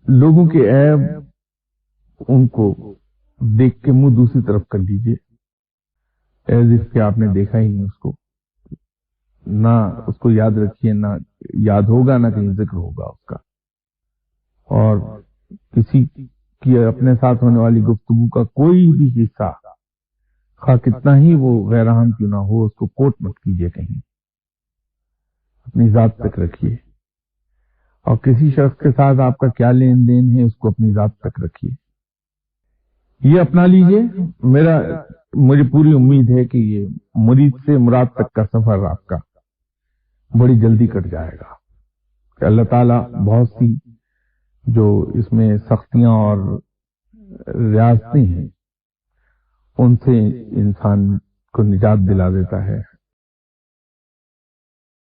लोगों के ऐब उनको देख के मुंह दूसरी तरफ कर लीजिए, एज इफ कि आपने देखा ही नहीं उसको, ना उसको याद रखिए, ना याद होगा, ना कहीं जिक्र होगा उसका। और किसी की अपने साथ होने वाली गुफ्तगू का कोई भी हिस्सा, खा कितना ही वो गैरहम क्यों ना हो, उसको कोट मत कीजिए कहीं, अपनी जात तक रखिए। और किसी शख्स के साथ आपका क्या लेन देन है, उसको अपनी जात तक रखिए। ये अपना लीजिए। मुझे पूरी उम्मीद है कि ये मुरीद से मुराद तक का सफर आपका बड़ी जल्दी कट जाएगा। कि अल्लाह ताला बहुत सी जो इसमें सख्तियां और रियासतें हैं, उनसे इंसान को निजात दिला देता है।